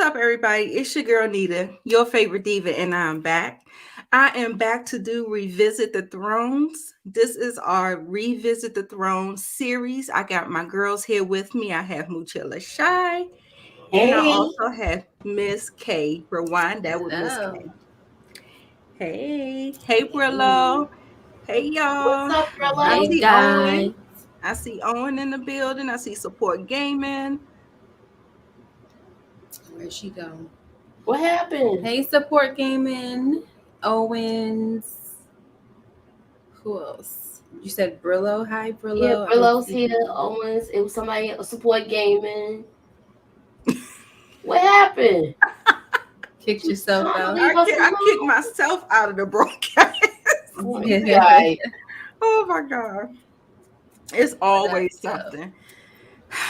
up, everybody? It's your girl Nita, your favorite diva, and I'm back. I am back to do Revisit the Thrones. This is our Revisit the Throne series. I got my girls here with me. I have Muchilla Shy, and I Hey, also have Miss K. Rewind that with Miss K. Hello. Hey, Hey. Brillo. Hey, what's y'all. up, I Hey Brillo? see guys. Owen. I see Owen in the building. I see Support Gaming. Where'd she go? What happened? Hey, support gaming. Owens. Who else? You said Brillo. Hi, Yeah, Brillo. I don't Brillo's see here. you. Owens, it was somebody at support gaming. What happened? Kicked You yourself trying to out. leave us I kicked alone? myself out of the broadcast. Oh, you be alright. Oh my God. It's But that's always so. something.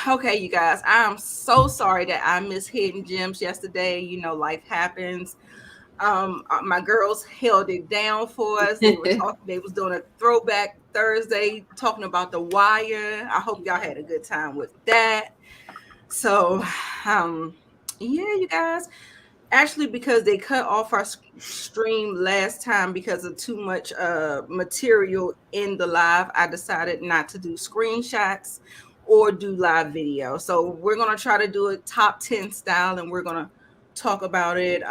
Okay, you guys, I'm so sorry that I missed Hidden Gems yesterday. Life happens. My girls held it down for us. They was doing a throwback Thursday talking about the wire. I hope y'all had a good time with that. So, um, yeah, you guys. Actually, because they cut off our stream last time because of too much material in the live, I decided not to do screenshots or do live video. So we're gonna try to do a top 10 style, and we're gonna talk about it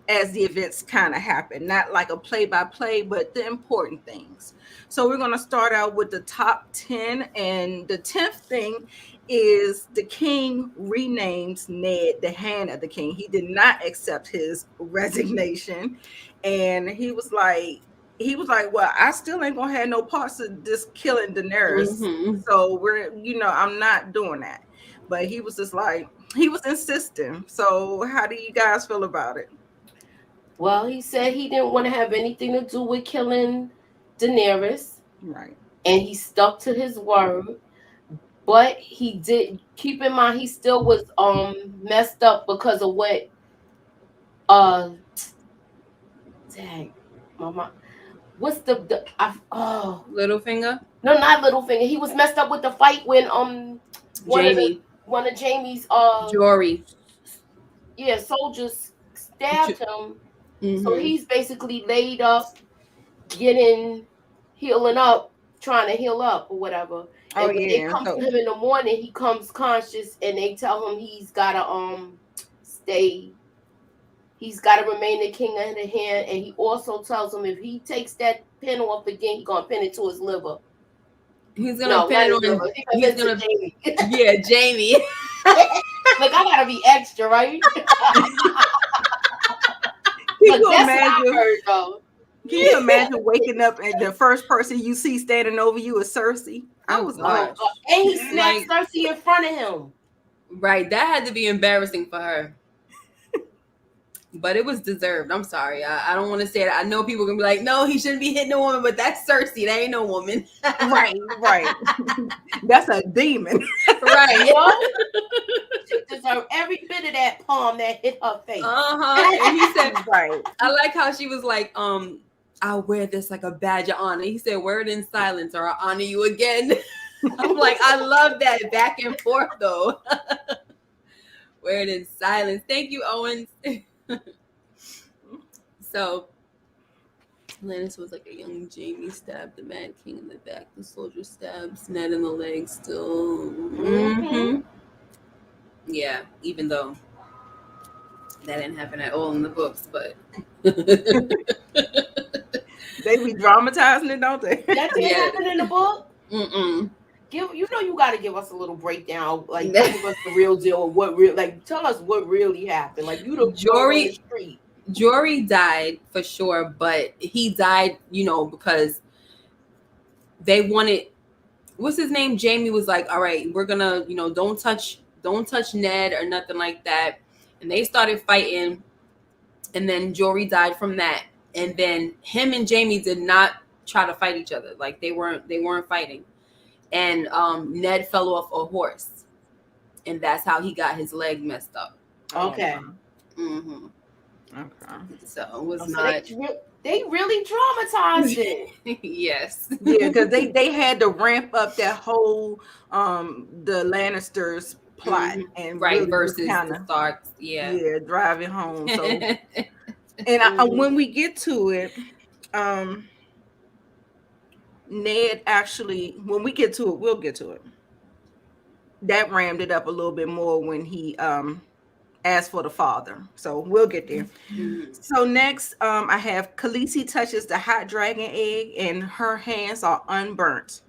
as the events kind of happen, not like a play by play, but the important things. So we're gonna start out with the top 10, and the 10th thing is the king renames Ned the Hand of the King. He did not accept his resignation, and he was like, "Well, I still ain't gonna have no parts of this killing Daenerys. Mm-hmm. So I'm not doing that." But he was just like he was insisting. So how do you guys feel about it? Well, he said he didn't want to have anything to do with killing Daenerys, Right. and he stuck to his word. But he did keep in mind he still was messed up because of what uh dang mama what's the I, oh Littlefinger. no, not Littlefinger. He was messed up with the fight when one of the Jamie. one of Jamie's Jory. yeah, soldiers stabbed J- him. So mm-hmm. he's basically laid up, getting healing up, trying to heal up or whatever. Oh And when they yeah. come to So him in the morning, he comes conscious, and they tell him stay. He's gotta remain the king of the hand, and he also tells him if he takes that pin off again, he's gonna pin it to his liver. He's gonna No, pin not it his on. liver. He's gonna He's pin it to gonna. Jamie. Yeah, Jamie. Look, I gotta be extra, right? can But you that's what I imagine? heard though. Can you imagine waking up and the first person you see standing over you is Cersei? I Oh was Oh like, gosh. God. And he man. smacks Like, Cersei in front of him. right. That had to be embarrassing for her. But it was deserved. I'm sorry. I don't want to say that. I know people gonna be like, no, he shouldn't be hitting a woman, but that's Cersei. That ain't no woman. Right. That's a demon. Right. Yo, she deserved every bit of that palm that hit her face. Uh-huh. And he said, Right. I like how she was like, I'll wear this like a badge of honor. He said, wear it in silence or I'll honor you again. I'm like, I love that back and forth though. Wear it in silence. Thank you, Owens. So Lannis was like a young Jamie stabbed the Mad King in the back. The soldier stabs Ned in the leg still. Mm-hmm. Mm-hmm. Yeah, even though that didn't happen at all in the books, but They be dramatizing it, don't they? That didn't yeah. happen in the book. Mm-mm. You got to give us a little breakdown, like give us the real deal of what real, like tell us what really happened. Like you the word on the Jory street. Jory died for sure, but he died, because they wanted what's his name? Jamie was like, all right, we're gonna, don't touch Ned or nothing like that. And they started fighting, and then Jory died from that. And then him and Jamie did not try to fight each other. Like they weren't fighting. And Ned fell off a horse, and that's how he got his leg messed up. Oh, Okay. Mm-hmm. okay. So it was So not. they really dramatized it. Yes. Yeah, because they had to ramp up that whole the Lannisters plot and right really just versus kind the of Starks. Yeah. driving home. So and when we get to it, um, Ned actually, when we get to it, we'll get to it. That rammed it up a little bit more when he asked for the father. So we'll get there. Mhm. So next, I have Khaleesi touches the hot dragon egg, and her hands are unburnt.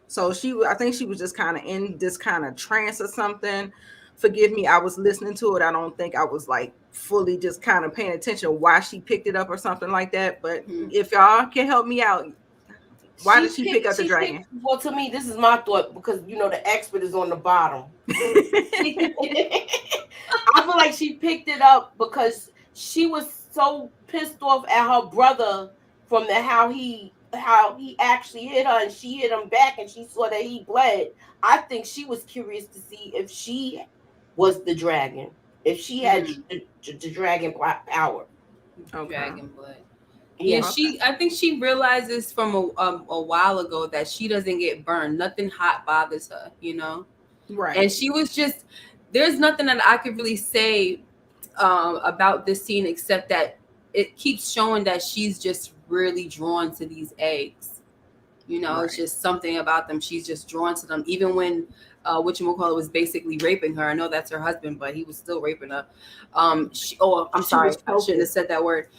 So I think she was just kind of in this kind of trance or something. Forgive me, I was listening to it. I don't think I was like fully just kind of paying attention why she picked it up or something like that. But Mhm. if y'all can help me out, why did she pick up the dragon? Well, to me, this is my thought because the expert is on the bottom. I feel like she picked it up because she was so pissed off at her brother from how he actually hit her and she hit him back and she saw that he bled. I think she was curious to see if she was the dragon, if she had the dragon power. Okay. Dragon blood. Yeah, Yeah, I think she realizes from a while ago that she doesn't get burned. Nothing hot bothers her, Right. And she was just, there's nothing that I could really say about this scene except that it keeps showing that she's just really drawn to these eggs. Right. It's just something about them. She's just drawn to them. Even when whatchamacallit was basically raping her. I know that's her husband, but he was still raping her. I'm sorry. I shouldn't have said that word.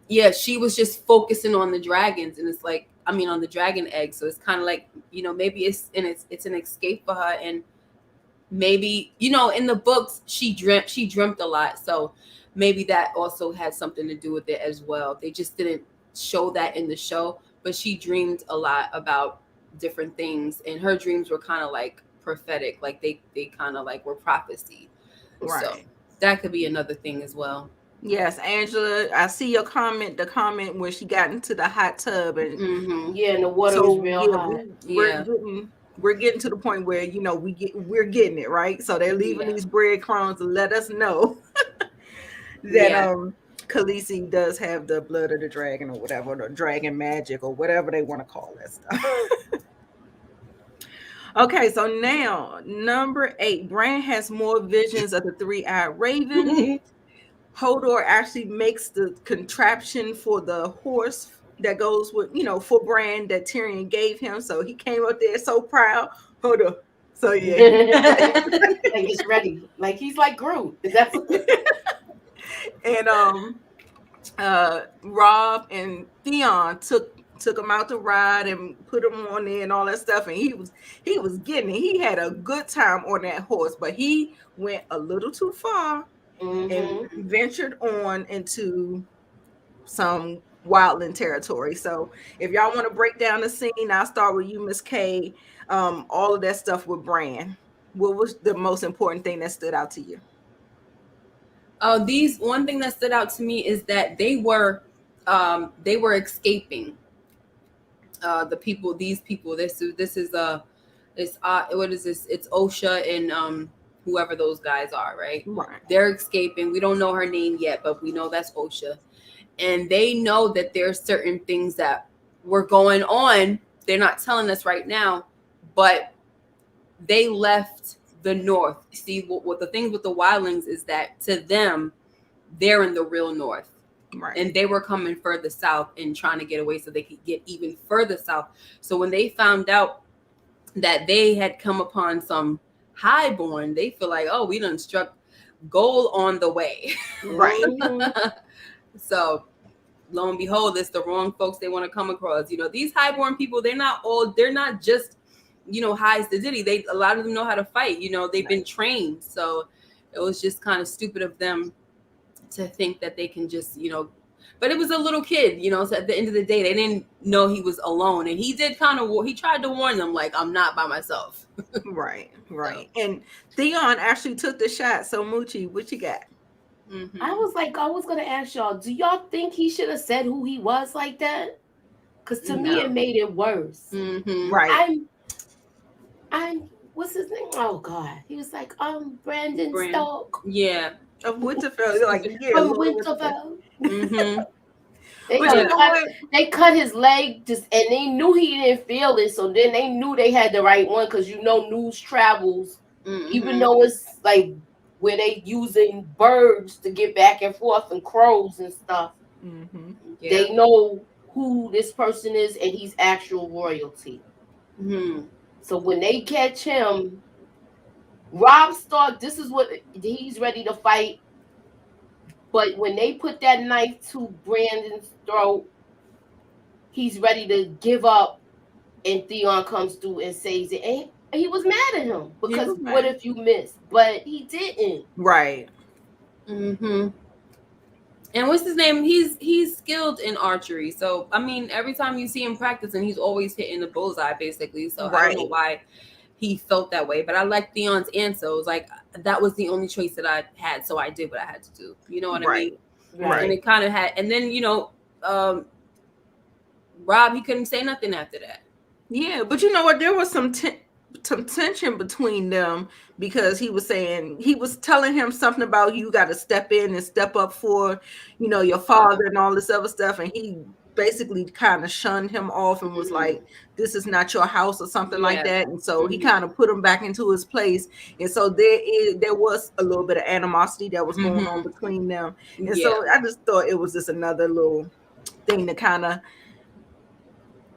Yeah, she was just focusing on the dragons, and it's like, on the dragon egg. So it's kind of like, maybe it's an escape for her, and maybe in the books she dreamt a lot, so maybe that also had something to do with it as well. They just didn't show that in the show, but she dreamed a lot about different things, and her dreams were kind of like prophetic, like they kind of like were prophecy. Right. So that could be another thing as well. Yes, Angela, I see your comment. The comment where she got into the hot tub and and the water was real hot. We're getting to the point where we're getting it right. So they're leaving these breadcrumbs to let us know that Khaleesi does have the blood of the dragon or whatever, the dragon magic or whatever they want to call that stuff. Okay, so now number 8, Bran has more visions of the three-eyed raven. Hodor actually makes the contraption for the horse that goes with, for Bran that Tyrion gave him. So he came up there so proud. Hodor. So yeah. Like he's ready. Like he's like Groot. That's and Rob and Theon took him out to ride and put him on there and all that stuff. And he was getting it. He had a good time on that horse, but he went a little too far. And ventured on into some wildland territory. So if y'all want to break down the scene, I'll start with you, Miss K. All of that stuff with Bran. What was the most important thing that stood out to you? One thing that stood out to me is that they were escaping. These people. This is what is this? It's Osha and whoever those guys are, right? They're escaping. We don't know her name yet, but we know that's Osha. And they know that there are certain things that were going on. They're not telling us right now, but they left the north. See, what the thing with the wildlings is that to them, they're in the real north. Right. And they were coming further south and trying to get away so they could get even further south. So when they found out that they had come upon some highborn, they feel like, oh, we done struck gold on the way. Right. So lo and behold, it's the wrong folks they want to come across. These highborn people, they're not just high as the ditty. A lot of them know how to fight. They've been trained. So it was just kind of stupid of them to think that they can just but it was a little kid, so at the end of the day, they didn't know he was alone. And he did he tried to warn them, like, I'm not by myself. Right. So. And Theon actually took the shot. So Moochie, what you got? I was going to ask y'all, do y'all think he should have said who he was like that? Because to me, it made it worse. Right. I'm what's his name? Oh, God. He was like, Brandon Stark. Yeah. Of Winterfell. Like, from Winterfell. Mm-hmm. They cut his leg and they knew he didn't feel it, so then they knew they had the right one because news travels even though it's like where they using birds to get back and forth and crows and stuff. Mm-hmm. Yeah. They know who this person is, and he's actual royalty. Mhm. So when they catch him, Rob Stark, this is what he's ready to fight. But when they put that knife to Brandon's throat, he's ready to give up, and Theon comes through and saves it. And he was mad at him because was mad. what if you missed? But he didn't. Right. Mm-hmm. And what's his name? He's skilled in archery. So I mean, every time you see him practicing, he's always hitting the bullseye, basically. So I don't know Right. why he felt that way, but I like Theon's answer. It was like that was the only choice that I had, so I did what I had to do. You know what I Right. mean? Right. And it kind of had, and then Rob, he couldn't say nothing after that. Yeah, but you know what? There was some tension between them because he was telling him something about you got to step in and step up for, your father and all this other stuff, and he basically kind of shunned him off and was like, "This is not your house" or something like that. And so he kind of put him back into his place. And so there was a little bit of animosity that was going on between them. And so I just thought it was just another little thing to kind of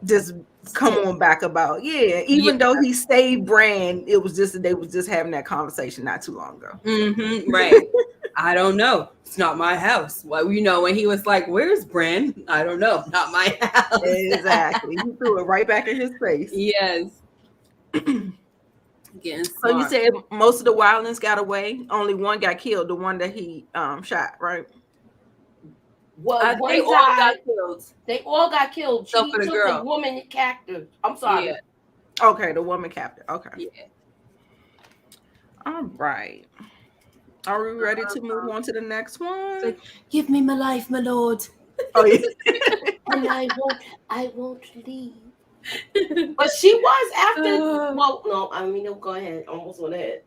just come on back about. Even though he saved Bran, it was just they was just having that conversation not too long ago. Right. I don't know, it's not my house. Well, when he was like, where's Bran? I don't know, not my house. Exactly. He threw it right back in his face. Yes. Getting So smart. you said most of the wildlings got away, only one got killed, the one that he shot, right? Well, they all got killed. They all got killed. So She for the took girl. the woman captive. I'm sorry. Yeah. Okay, the woman captive. Okay. Yeah. All right. Are we ready to move on to the next one? Like, give me my life, my lord. Oh yeah. And I won't leave. But she was after. Well, no, I mean, no, go ahead. Almost went ahead.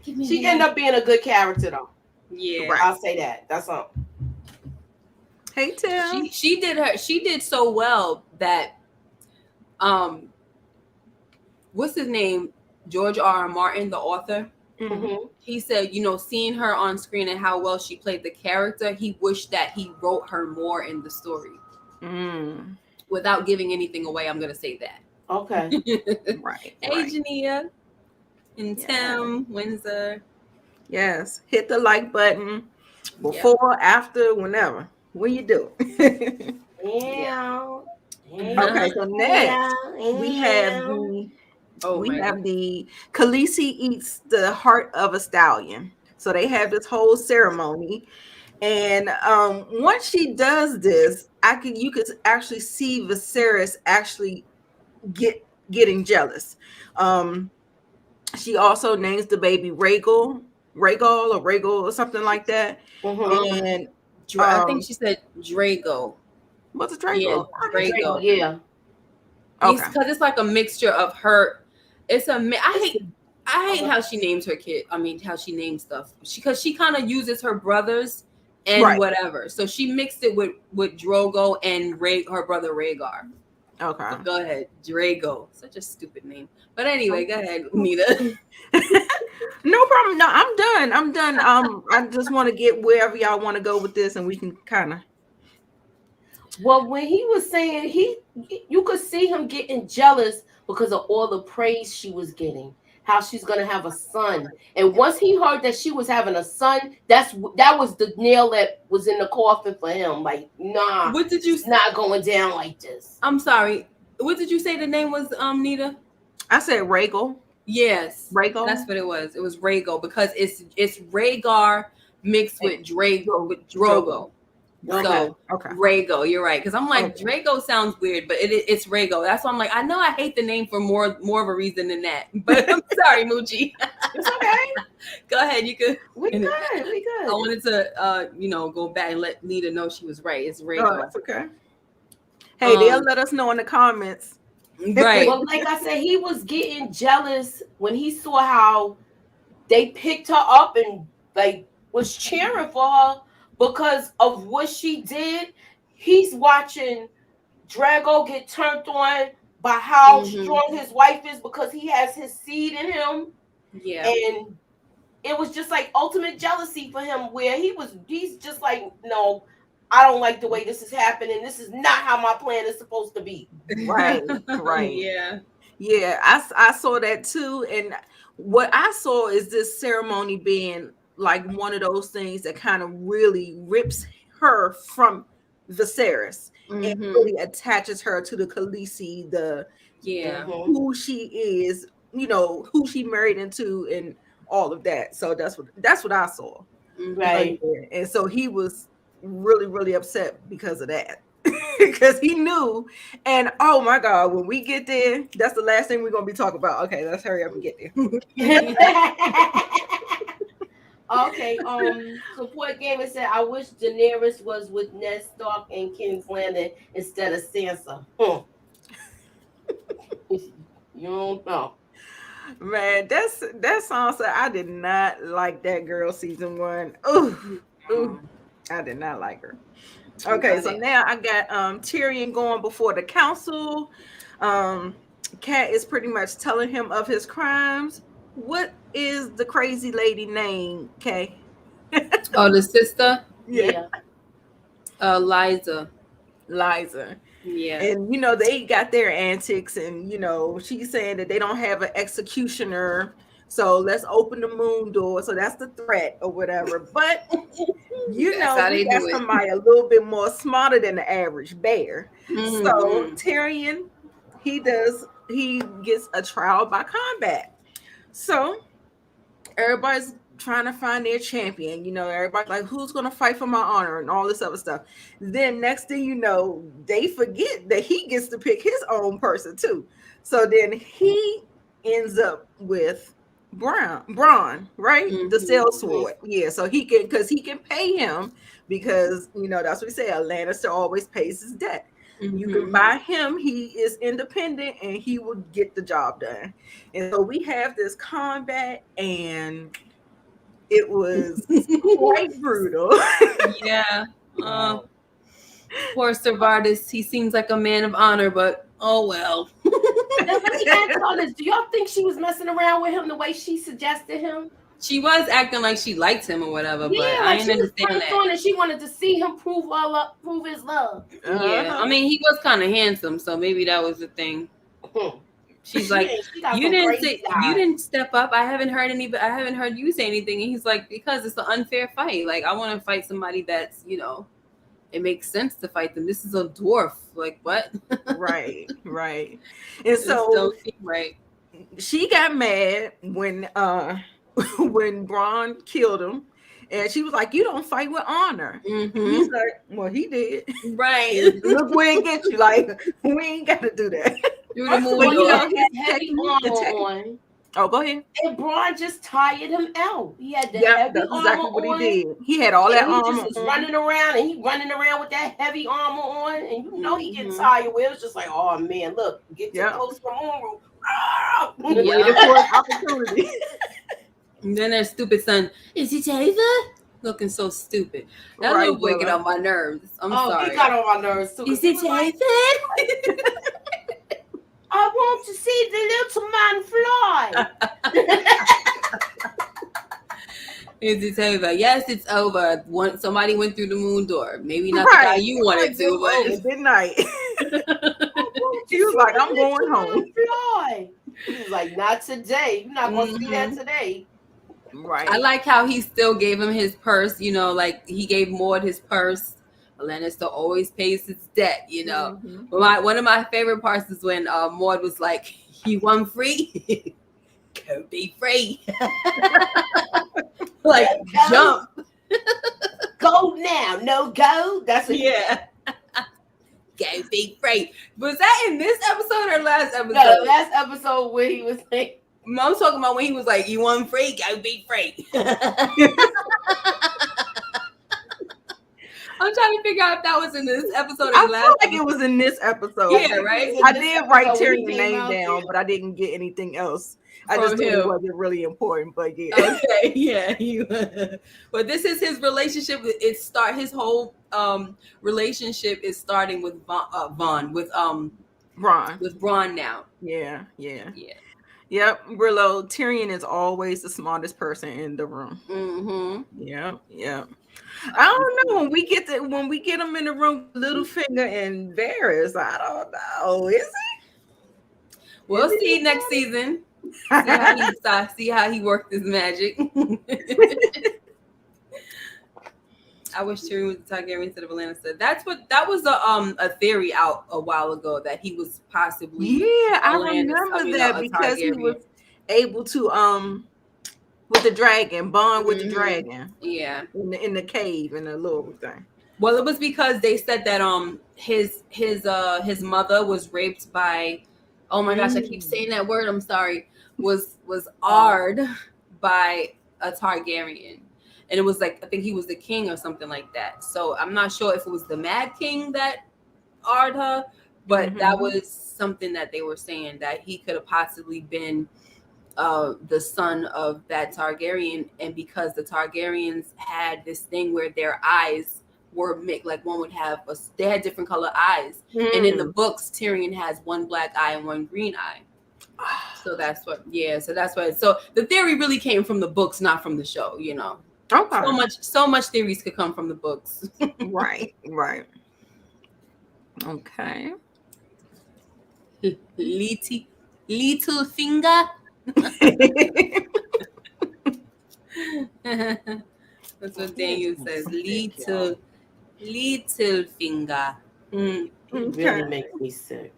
She ended up being a good character, though. Yeah, Right. I'll say that. That's all. Hey Tim. She did so well that what's his name? George R.R. Martin, the author. Mm-hmm. He said, seeing her on screen and how well she played the character, he wished that he wrote her more in the story. Without giving anything away, I'm gonna say that. Okay. Right. Hey, Jania and Tim Windsor. Yes. Hit the like button before, after, whenever. When you do. Yeah. Okay, so next we have the Khaleesi eats the heart of a stallion. So they have this whole ceremony, and once she does this, you could actually see Viserys actually getting jealous. She also names the baby Rhaegal or something like that. Mm-hmm. And I think she said Drago. What's a Drago? Yeah, Drago. Yeah. Okay. Because it's like a mixture of her. I hate how she names her kid. I mean, how she names stuff. Because she kind of uses her brothers and whatever. So she mixed it with Drogo and her brother Rhaegar. Okay. So go ahead, Drago. Such a stupid name. But anyway, go ahead, Nita. No problem. No, I'm done. I just want to get wherever y'all want to go with this, and we can kind of. Well, when he was saying you could see him getting jealous because of all the praise she was getting, how she's gonna have a son, and once he heard that she was having a son, that was the nail that was in the coffin for him. Like, nah, what did you? It's not going down like this. I'm sorry. What did you say the name was, Nita? I said Rhaegal. Yes, Rhaegal. That's what it was. It was Rhaegal because it's Rhaegar mixed with Drogo. So Rhaegal, you're right. Because I'm like, Drago sounds weird, but it's Rhaegal. That's why I'm like, I know I hate the name for more of a reason than that. But I'm sorry, Moochie. It's okay. Go ahead. You could. We good. I wanted to, go back and let Nita know she was right. It's Rhaegal. Oh, that's okay. Hey, they'll let us know in the comments. Right. Well, like I said, he was getting jealous when he saw how they picked her up and like was cheering for her because of what she did. He's watching Drago get turned on by how Mhm. strong his wife is because he has his seed in him. Yeah. And it was just like ultimate jealousy for him, where he's just like, no, I don't like the way this is happening. This is not how my plan is supposed to be. Right, right. Yeah. Yeah, I saw that too. And what I saw is this ceremony being like one of those things that kind of really rips her from Viserys and Mhm. really attaches her to the Khaleesi, Yeah. Mhm. who she is, who she married into, and all of that. So that's what I saw. Right. And so he was really, really upset because of that. Because he knew, and oh my God, when we get there, that's the last thing we're gonna be talking about. Okay, let's hurry up and get there. Okay. Support Gamer said, I wish Daenerys was with Ned Stark and King's Landing instead of Sansa. You don't know. Man, that song said I did not like that girl season 1. Ooh, I did not like her. Okay, so now I got Tyrion going before the council. Cat is pretty much telling him of his crimes. What is the crazy lady name, Kay? Oh, the sister, Yeah. Liza. Liza. Yeah. And they got their antics, and she's saying that they don't have an executioner, so let's open the moon door. So that's the threat or whatever. But we got somebody a little bit more smarter than the average bear. Mhm. So Tyrion, he gets a trial by combat. So everybody's trying to find their champion. Everybody's like, who's going to fight for my honor and all this other stuff. Then next thing you know, they forget that he gets to pick his own person too. So then he ends up with Bronn, right? Mhm. The sellsword. Yeah, so he can pay him because that's what we say. A Lannister always pays his debt. You can buy him. He is independent and he will get the job done. And so we have this combat, and it was quite brutal. Yeah. Poor Servardis. He seems like a man of honor, but oh well. Now, let me ask y'all this. Do y'all think she was messing around with him the way she suggested him? She was acting like she liked him or whatever, but I didn't understand that. And she wanted to see him prove his love. Yeah, I mean, he was kind of handsome, so maybe that was the thing. She's like, you didn't step up. I haven't heard you say anything. And he's like, because it's an unfair fight. Like, I want to fight somebody that's, it makes sense to fight them. This is a dwarf. Like, what? Right. And so right. She got mad when when Bronn killed him, and she was like, "You don't fight with honor." Mm-hmm. He's like, "Well, he did." Right. Look, we ain't get you. Like, we ain't got to do that. Heavy armor on. Oh, go ahead. And Bronn just tired him out. He had the Yep, heavy that's armor exactly what on. he did. He had all that He armor just was on. running around, and he running around with that heavy armor on, and he getting tired. Where it was just like, oh man, look, get too close to the moon roof. Waiting for an opportunity. And then their stupid son, is it over? Looking so stupid. That little boy get on my nerves. I'm sorry. He got on my nerves too. Is it over? I want to see the little man fly. Is it over? Yes, it's over. Somebody went through the moon door. Maybe not the guy you wanted to, but midnight. She was like, I'm going home. Fly. He was like, not today. You're not going to see that today. Right. I like how he still gave him his purse, like he gave Maud his purse. Lannister always pays his debt, Mm-hmm. But one of my favorite parts is when Maud was like, "You want free? Go be free." Like, jump. Go now. No go. That's what Go be free. Was that in this episode or last episode? No, last episode where he was like, I'm talking about when he was like, "You want free? Go be free." I'm trying to figure out if that was in this episode or I last. feel like it was in this episode. Yeah, right. I did write Tyrion's name down, but I didn't get anything else. I just thought it wasn't really important, but yeah. Okay, yeah. But this is his relationship. His whole relationship is starting with Vaughn, with Ron. with Braun now. Yeah. Yep. Brillo, Tyrion is always the smartest person in the room. Mm-hmm. Yeah. I don't know when we get them in the room, Littlefinger and Varys. I don't know. Is We'll it? see next season. See how he worked his magic. I wish Tyrion was a Targaryen instead of a Lannister. That was a theory out a while ago that he was possibly I a remember that a because he Targaryen. was able to with the dragon bond with the dragon. Yeah, in the cave in the little thing. Well, it was because they said that his mother was raped by, oh my gosh, I keep saying that word. I'm sorry. Was Ard by a Targaryen. And it was like, I think he was the king or something like that. So I'm not sure if it was the Mad King that Ard her, but that was something that they were saying, that he could have possibly been the son of that Targaryen. And because the Targaryens had this thing where their eyes were mixed, like one would have they had different color eyes. And in the books, Tyrion has one black eye and one green eye. So that's what, so the theory really came from the books, not from the show, you know. Okay. So much theories could come from the books. Right. Okay. Littlefinger. That's what Daniel says. Littlefinger. It really makes me sick.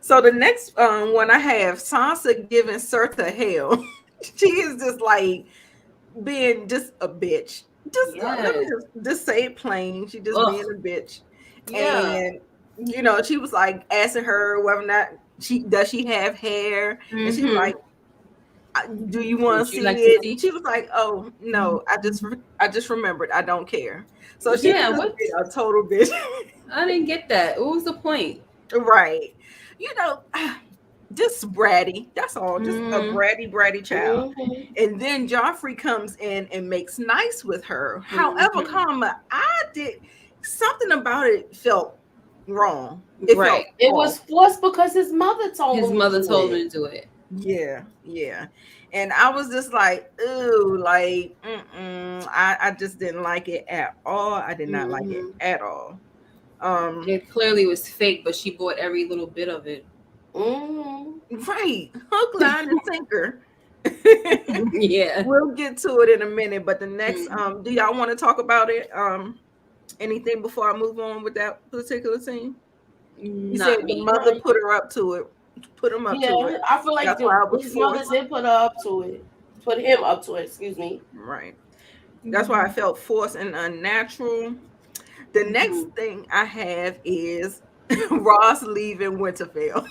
So the next one I have, Sansa giving Serta hell. She is just like being just a bitch. Let me just say it plain. She just being a bitch. Yeah. And you know, she was like asking her whether or not she have hair, and she's like, "Do you want to see it?" And she was like, "Oh no, I just remembered. I don't care." So she was a total bitch. I didn't get that. What was the point? Right. You know, just bratty. That's all. Just a bratty child. And then Joffrey comes in and makes nice with her. However, I did something about it felt wrong. It was forced because his mother told him to do it. Yeah. And I was just like, ooh, like, I just didn't like it at all. I did not like it at all. It clearly was fake, but she bought every little bit of it. Right. Hook, line, and sinker. Yeah. We'll get to it in a minute, but the next do y'all want to talk about it? Anything before I move on with that particular scene? You said the mother put her up to it. Put him up to it. I feel like his mother did put her up to it. Put him up to it, excuse me. Right. That's why I felt forced and unnatural. The next thing I have is Ross leaving Winterfell.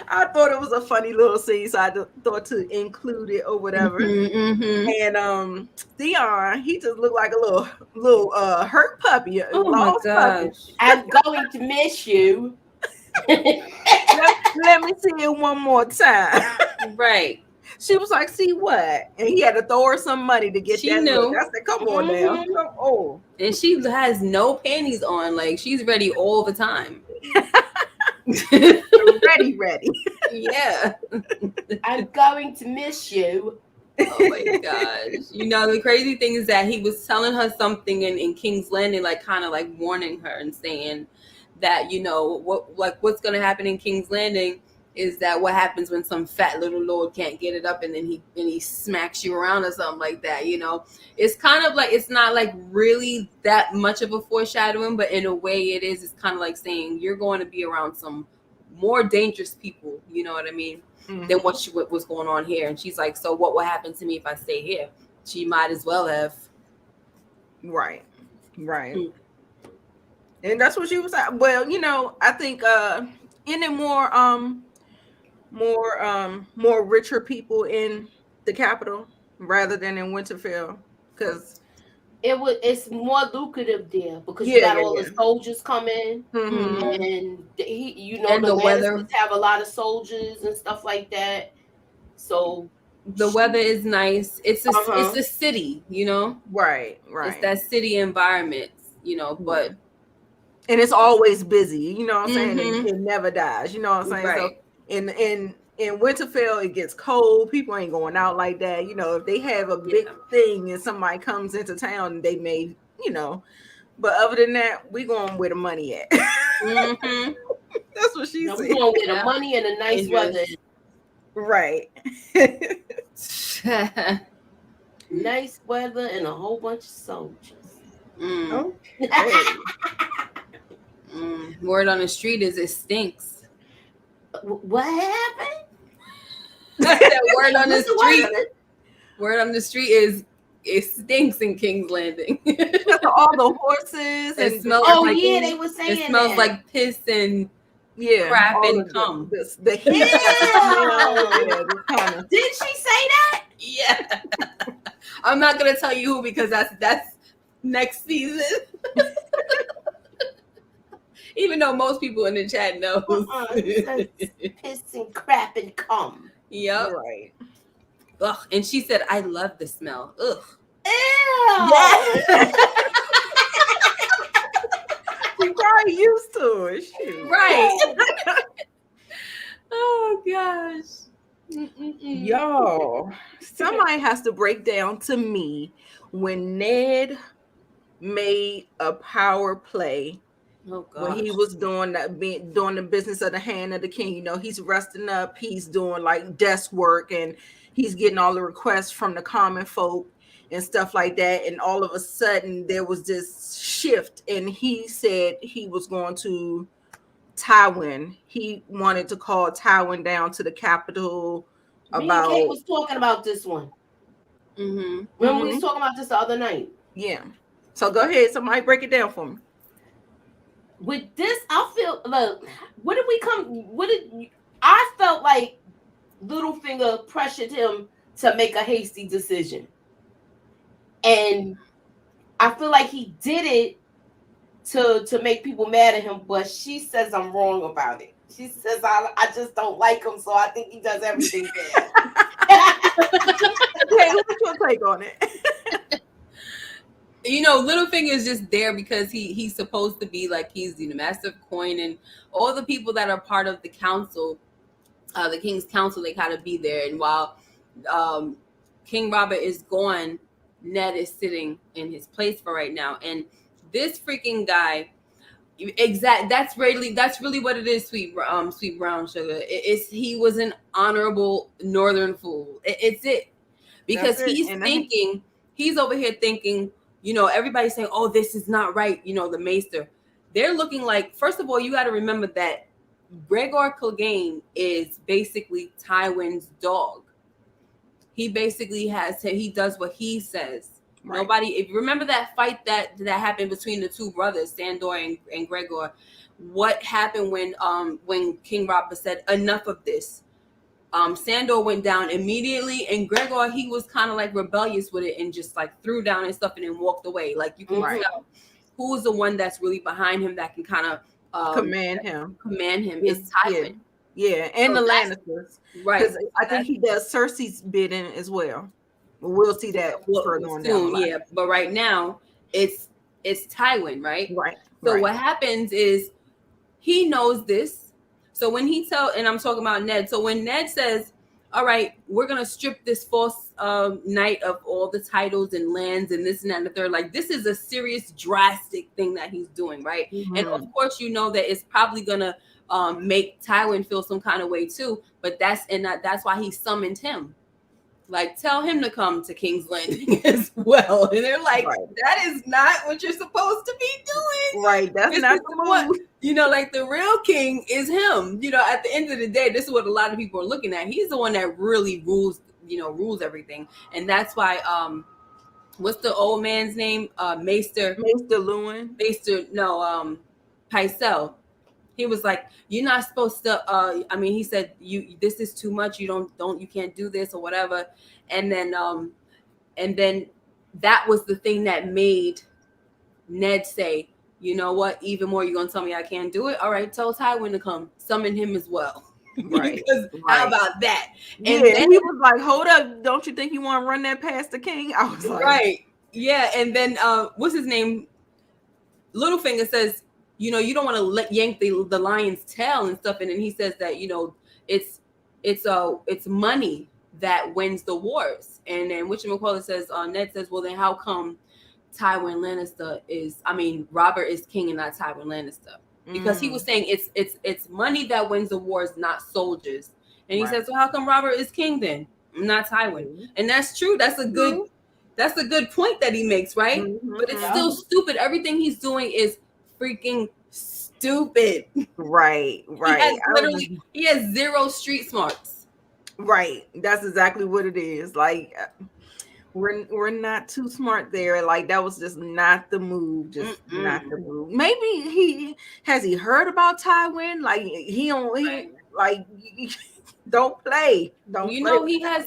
I thought it was a funny little scene, so I thought to include it or whatever. And Theon, he just looked like a little hurt puppy. Oh my gosh! I'm going to miss you. Let me see it one more time. Right. She was like, "See what?" And he had to throw her some money to get that. Look. I said, "Come on now, come on." And she has no panties on; like she's ready all the time. ready. Yeah. I'm going to miss you. Oh my gosh. You know, the crazy thing is that he was telling her something in King's Landing, like kind of like warning her and saying that, you know, what's gonna happen in King's Landing is that what happens when some fat little lord can't get it up and then he smacks you around or something like that, you know. It's kind of like, it's not like really that much of a foreshadowing, but in a way it is. It's kind of like saying you're going to be around some more dangerous people, you know what I mean, than what was going on here. And she's like, so what will happen to me if I stay here? She might as well have. Right. And that's what she was at. Well, you know, I think any more richer people in the capital rather than in Winterfell, because it's more lucrative there because you got all the soldiers coming, and the weather have a lot of soldiers and stuff like that. So the weather is nice. It's a city, you know. Right. It's that city environment, you know. But and it's always busy. You know what I'm saying? Mhm. It never dies. You know what I'm saying? So Right. in Winterfell, it gets cold. People ain't going out like that. You know, if they have a big Yeah. thing and somebody comes into town, they may, you know. But other than that, we going where the money at. Mhm. That's what she Now we're said. going with the Yeah. money and the nice weather. Dangerous. Right. Nice weather and a whole bunch of soldiers. Mm. Okay. Word on the street is it stinks. What happened? I said word on the What's the street. word on it? Word on the street is it stinks in King's Landing. Because of all the horses It and smells Oh like yeah, they were saying it smells that. like piss and yeah, crap all and of cum. the heat, that smell, Ew. yeah, this kind of. Did she say that? Yeah. I'm not gonna tell you who because that's next season. Even though most people in the chat know. It says piss and crap and cum. Yep. Right. Ugh. And she said, I love the smell. Ugh. Ew. She's probably used to it. Shoot. Right. Oh gosh. Mm-mm-mm. Yo, somebody has to break down to me when Ned made a power play Oh when he gosh. was doing doing the business of the hand of the king. You know, he's resting up, he's doing like desk work, and he's getting all the requests from the common folk and stuff like that. And all of a sudden, there was this shift, and he said he was going to Tywin. He wanted to call Tywin down to the capital Me and Kate about was talking about this one. Mm-hmm. Remember we was talking about this the other night. yeah. So go ahead, somebody break it down for me. With this, I feel look. What did we come? What did I felt like? Littlefinger pressured him to make a hasty decision, and I feel like he did it to make people mad at him. But she says I'm wrong about it. She says I just don't like him, so I think he does everything bad. Okay, what's your take on it? You know, Littlefinger is just there because he's supposed to be like he's the master of coin, and all the people that are part of the council, the king's council, they gotta be there. And while King Robert is gone, Ned is sitting in his place for right now. And this freaking guy, that's really what it is, sweet brown sugar. He was an honorable northern fool. It's it. Because he's thinking, he's over here thinking, you know, everybody's saying, oh, this is not right. You know, the maester, they're looking like, first of all, you got to remember that Gregor Clegane is basically Tywin's dog. He basically he does what he says. Right. Nobody, if you remember that fight that happened between the two brothers, Sandor and Gregor, what happened when King Robert said, enough of this? Sandor went down immediately, and Gregor, he was kind of like rebellious with it and just like threw down his stuff and then walked away. Like you can tell who's the one that's really behind him that can kind of command him. Is Tywin. Yeah, and so the Lannisters. Right. I think he does Cersei's bidding as well. We'll see that further on down. Yeah, but right now it's Tywin, right? Right. So what happens is he knows this. So when and I'm talking about Ned. So when Ned says, all right, we're going to strip this false knight of all the titles and lands and this and that and the third, like this is a serious, drastic thing that he's doing, right? Mm-hmm. And of course, you know that it's probably going to make Tywin feel some kind of way too. But that's why he summoned him. Like, tell him to come to King's Landing as well. And they're like, that is not what you're supposed to be doing. Right. That's not the move. You know, like the real king is him. You know, at the end of the day, this is what a lot of people are looking at. He's the one that really rules everything. And that's why, what's the old man's name? Maester Luwin. Pycelle. He was like, you're not supposed to, he said, this is too much. You can't do this or whatever. And then that was the thing that made Ned say, you know what, even more, you're going to tell me I can't do it? All right, tell Tywin to come. Summon him as well. Right. Because how about that? And then he was like, hold up. Don't you think you want to run that past the king? I was like. Right. Yeah. And then, what's his name? Littlefinger says, you don't want to yank the lion's tail and stuff. And then he says that, it's money that wins the wars. And then whatchamacallit says, Ned says, well, then how come Robert is king and not Tywin Lannister? Because he was saying it's money that wins the wars, not soldiers. And he says, so how come Robert is king then, not Tywin? And that's true. That's a good point that he makes, right? But it's still stupid. Everything he's doing is freaking stupid. Right. He has zero street smarts. Right. That's exactly what it is. Like, we're not too smart there. Like, that was just not the move. Not the move. Maybe he heard about Tywin? Like, don't play.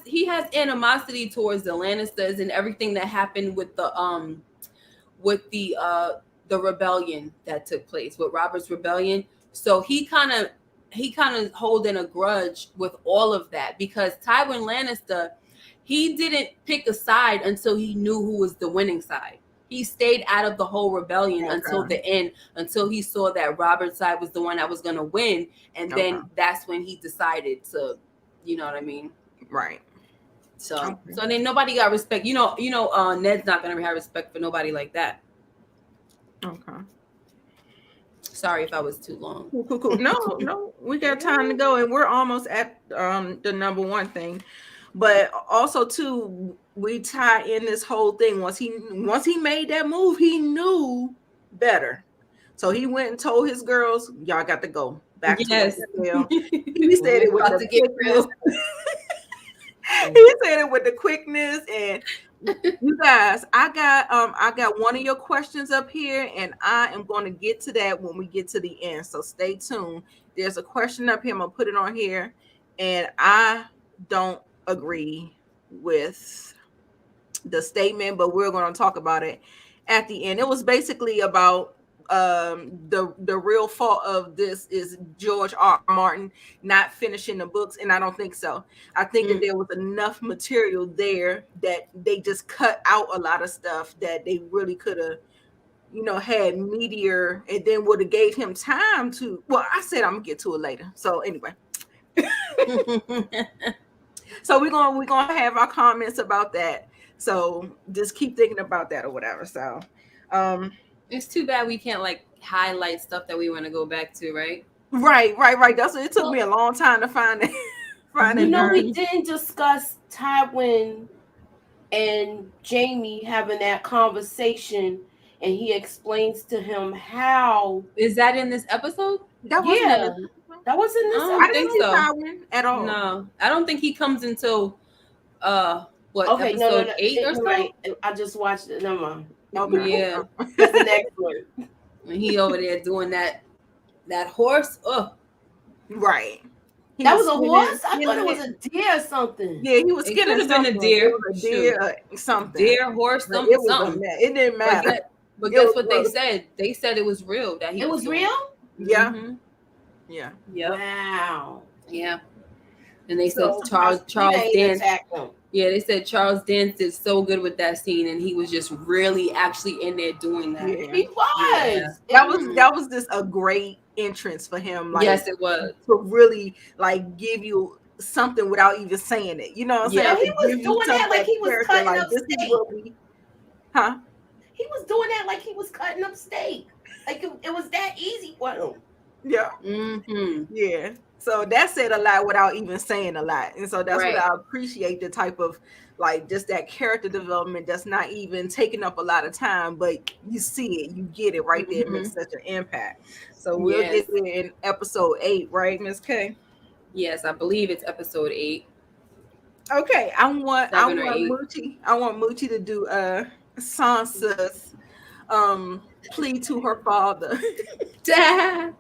He has animosity towards the Lannisters and everything that happened with the rebellion that took place, with Robert's rebellion. So he kind of holding a grudge with all of that, because Tywin Lannister, he didn't pick a side until he knew who was the winning side. He stayed out of the whole rebellion until the end, until he saw that Robert's side was the one that was going to win. And then that's when he decided to, you know what I mean? Right. So then nobody got respect. Ned's not going to have respect for nobody like that. Okay. Sorry if I was too long. Cool. No, we got time to go, and we're almost at the number one thing. But also too, we tie in this whole thing. Once he made that move, he knew better. So he went and told his girls, y'all got to go back to the hotel. He said it with the quickness. He said it with the quickness. And you guys, I got one of your questions up here, and I am going to get to that when we get to the end. So stay tuned. There's a question up here. I'm gonna put it on here, and I don't agree with the statement, but we're going to talk about it at the end. It was basically about the real fault of this is George R. R. Martin not finishing the books, and I don't think so. I think that there was enough material there that they just cut out a lot of stuff that they really could have, had meatier, and then would have gave him time to. Well, I said I'm gonna get to it later. So anyway. So we're gonna have our comments about that. So just keep thinking about that or whatever. So it's too bad we can't highlight stuff that we want to go back to, right? Right. That's what it took me a long time to find it. We didn't discuss Tywin and Jamie having that conversation, and he explains to him how. Is that in this episode? That wasn't this. I didn't think so. Tywin at all. No, I don't think he comes until episode 8 or so. Right. I just watched it. Never mind. Okay. Yeah, that's the next one. When he over there doing that horse. Right. That was a horse? I thought it was a deer or something. Yeah, he was skinning. It could have been a deer. Something. Deer, horse, something. It didn't matter. But guess what they said? They said it was real. That it was real? Yeah. Mm-hmm. Yeah. Wow. Yeah. And they said Charles Dance. Yeah, they said Charles Dance did so good with that scene, and he was just really actually in there doing that. Yeah. He was. Yeah. That was just a great entrance for him. Yes, it was. To really give you something without even saying it. You know what I'm saying? He was doing that like he was cutting up steak. He was doing that like he was cutting up steak. Like it was that easy for him. Yeah. Mm-hmm. Yeah. So that said a lot without even saying a lot. And so that's what I appreciate, the type of just that character development that's not even taking up a lot of time, but you see it, you get it right there. It makes such an impact. So we'll get there in episode 8, right, Ms. K? Yes, I believe it's episode 8. Okay. I want Moochie to do Sansa's plea to her father. Dad.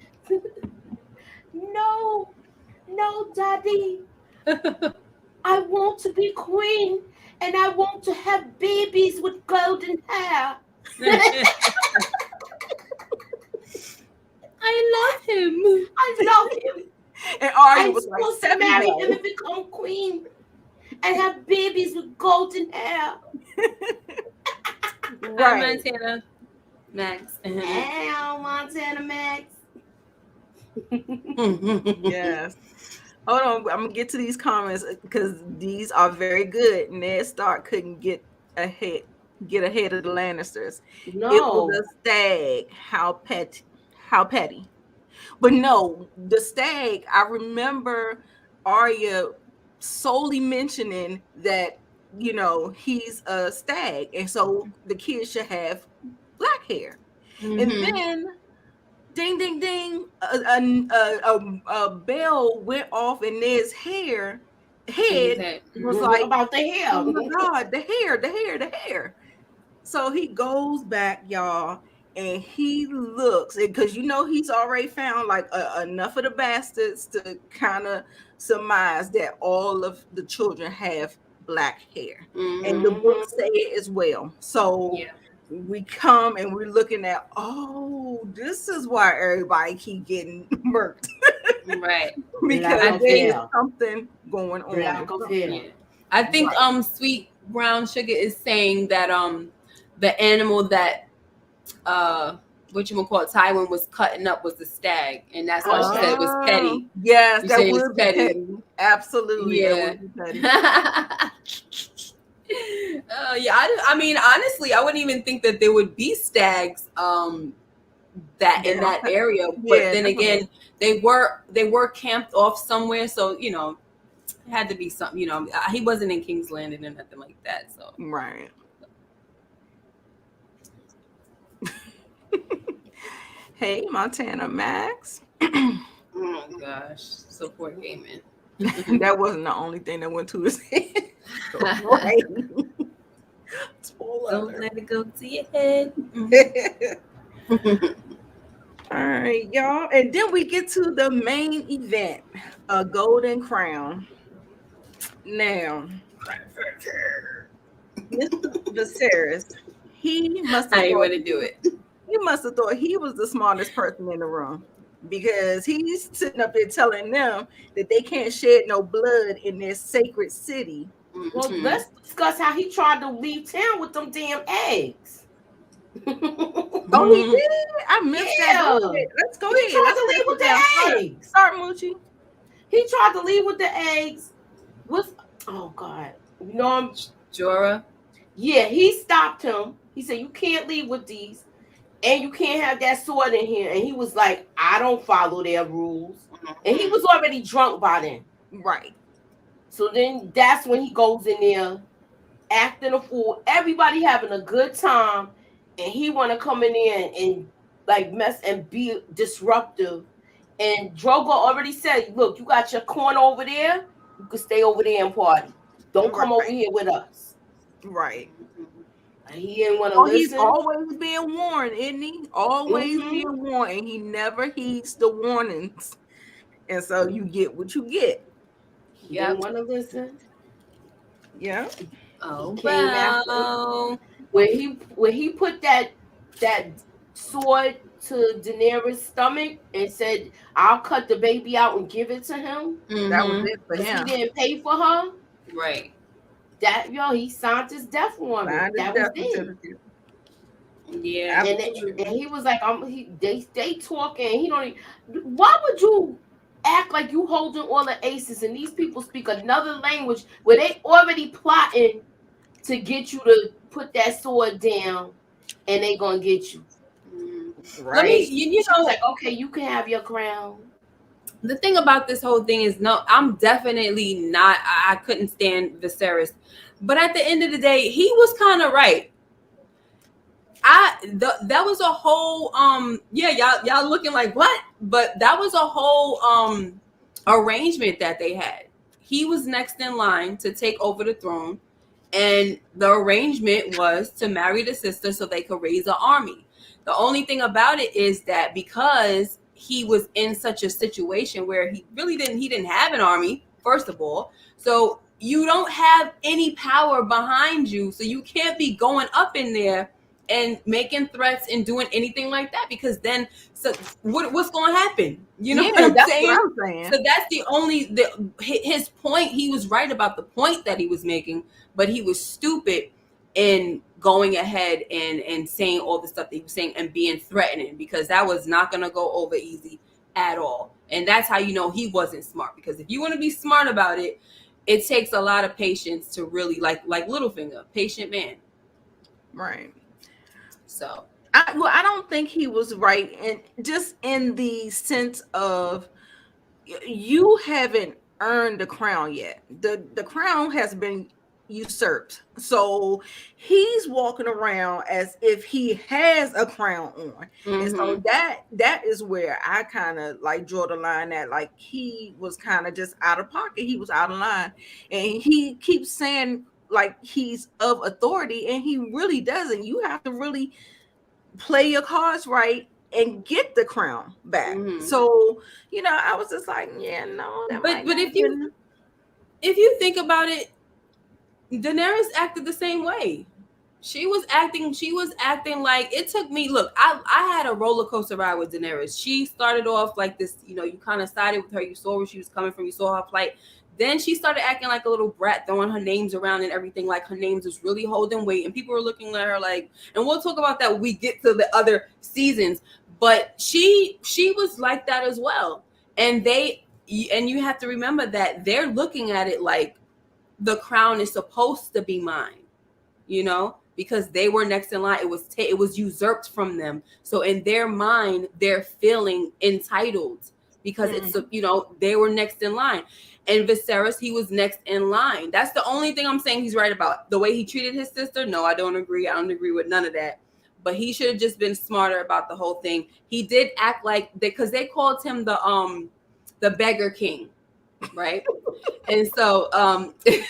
No, Daddy. I want to be queen, and I want to have babies with golden hair. I love him. And Arya was supposed to marry him and become queen and have babies with golden hair. Right, Montana. Max. Ow, Montana Max. Yes. Hold on, I'm gonna get to these comments because these are very good. Ned Stark couldn't ahead get ahead of the Lannisters. It was No. a stag. How petty. But no, the stag, I remember Arya solely mentioning that, he's a stag, and so the kids should have black hair. And then ding ding ding, a bell went off in Ned's head was like, about the hair. oh my god, the hair. So he goes back, y'all, and he looks, because he's already found like enough of the bastards to kind of surmise that all of the children have black hair, and the books say it as well. So we come and we're looking at, this is why everybody keep getting murked. Right. Because there's something going on. I think Sweet Brown Sugar is saying that the animal that Tywin was cutting up was the stag, and that's why she said it was petty. Yes, She that said it would be petty. Absolutely. Yeah. That would be petty. I mean, honestly, I wouldn't even think that there would be stags that in that area. But then again, they were camped off somewhere, so it had to be something. He wasn't in King's Landing or nothing like that. So right. Hey, Montana Max. Oh gosh, support gaming. That wasn't the only thing that went to his head. Right. Don't let it go to your head. All right, y'all. And then we get to the main event, a golden crown. Now, Mr. Viserys, he must have want to do it. He must have thought he was the smartest person in the room, because he's sitting up there telling them that they can't shed no blood in their sacred city. Well, let's discuss how he tried to leave town with them damn eggs. Oh, he did? I missed that. Let's go ahead. He tried to leave with the eggs. Start, Moochie. He tried to leave with the eggs. Oh God, Jorah. Yeah, he stopped him. He said, "You can't leave with these, and you can't have that sword in here." And he was like, "I don't follow their rules." And he was already drunk by then. Right. So then that's when he goes in there acting a fool. Everybody having a good time, and he want to come in there and like mess and be disruptive. And Drogo already said, "Look, you got your corner over there. You can stay over there and party. Don't come over here with us." Right. And he didn't want to listen. He's always being warned, isn't he? Always being warned, and he never heeds the warnings. And so you get what you get. He didn't want to listen. Yeah. Oh, wow. When he put that sword to Daenerys' stomach and said, "I'll cut the baby out and give it to him." That was it for him. He didn't pay for her. Right. He signed his death warrant. That was it. Yeah. And he was like, they talking. He don't. Why would you act like you holding all the aces and these people speak another language where they already plotting to get you to put that sword down, and they gonna get you. Right. Like, okay, you can have your crown. The thing about this whole thing is, no, I'm definitely not. I couldn't stand Viserys, but at the end of the day, he was kind of right. That was a whole y'all looking like what? But that was a whole arrangement that they had. He was next in line to take over the throne, and the arrangement was to marry the sister so they could raise an army. The only thing about it is that because he was in such a situation where he didn't have an army, first of all, so you don't have any power behind you, so you can't be going up in there and making threats and doing anything like that, because then what's going to happen? You know what I'm saying? What I'm saying. So that's his point. He was right about the point that he was making, but he was stupid in going ahead and saying all the stuff that he was saying and being threatening, because that was not going to go over easy at all. And that's how you know he wasn't smart, because if you want to be smart about it, it takes a lot of patience to really like Littlefinger, patient man. Right. So I don't think he was right, and just in the sense of you haven't earned the crown yet. The crown has been usurped, so he's walking around as if he has a crown on. And so that is where I kind of like draw the line at, like he was kind of just out of pocket, he was out of line, and he keeps saying like he's of authority, and he really doesn't. You have to really play your cards right and get the crown back. So, you know, I was just like, yeah, no. But if you think about it, Daenerys acted the same way. She was acting like, it took me, look, I had a roller coaster ride with Daenerys. She started off like this, you know, you kind of sided with her, you saw where she was coming from, you saw her plight. Then she started acting like a little brat, throwing her names around and everything, like her names was really holding weight. And people were looking at her like, and we'll talk about that when we get to the other seasons. But she was like that as well. And you have to remember that they're looking at it like the crown is supposed to be mine, you know, because they were next in line. It was usurped from them. So in their mind, they're feeling entitled because it's, you know, they were next in line. And Viserys, he was next in line. That's the only thing I'm saying he's right about. The way he treated his sister, no, I don't agree. I don't agree with none of that. But he should have just been smarter about the whole thing. He did act like, because they called him the beggar king, right? And so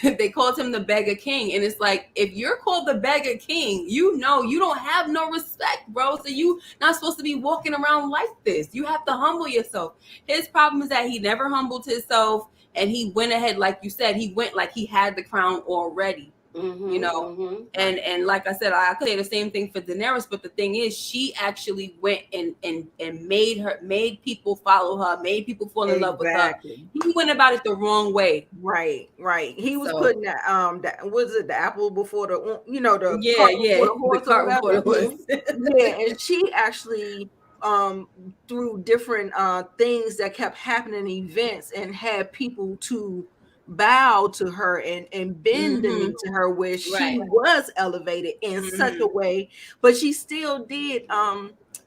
they called him the beggar king. And it's like, if you're called the beggar king, you know you don't have no respect, bro. So you not supposed to be walking around like this. You have to humble yourself. His problem is that he never humbled himself. And he went ahead, like you said, he went like he had the crown already, you know. And like I said, I could say the same thing for Daenerys, but the thing is, she actually went and made people follow her, made people fall in love with her. He went about it the wrong way. Right. He was putting that was it the apple before the, you know, the cart before the horse. Yeah, and she actually through different things that kept happening, events, and had people to bow to her and bend the knee to her, where she was elevated in such a way. But she still did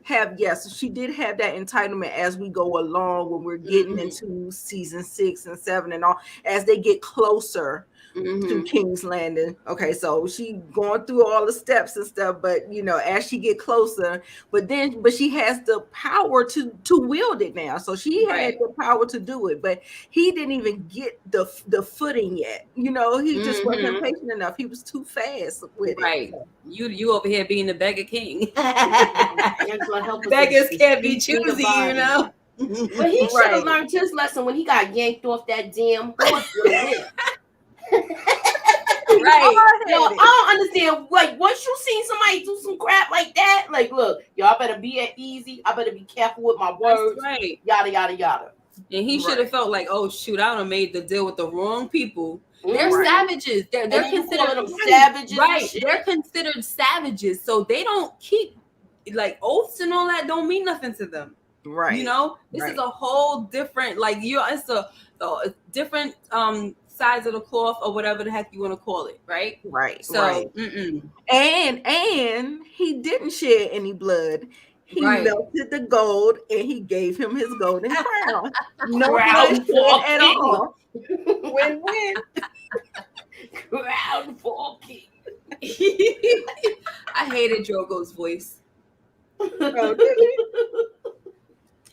she did have that entitlement as we go along, when we're getting into season 6 and 7 and all, as they get closer to King's Landing. Okay, so she going through all the steps and stuff, but you know, as she get closer, but she has the power to wield it now. So she had the power to do it, but he didn't even get the footing yet. You know, he just wasn't patient enough. He was too fast with it. So. You over here being the beggar king. Beggars can't be choosy, you know. But he should have learned his lesson when he got yanked off that damn horse with him. I don't understand. Like, once you see somebody do some crap like that, like, look, y'all better be at easy. I better be careful with my words. Yada yada yada. And he should have felt like, oh shoot, I done made the deal with the wrong people. They're savages. They're considered savages. Right. They're considered savages. So they don't keep like oaths and all that. Don't mean nothing to them. Right. You know, this is a whole different, like, it's a different sides of the cloth, or whatever the heck you want to call it, right? So and he didn't shed any blood. He melted the gold and he gave him his golden crown. No blood at all. Win-win. Crown for king. I hated Drogo's voice. Oh, did he?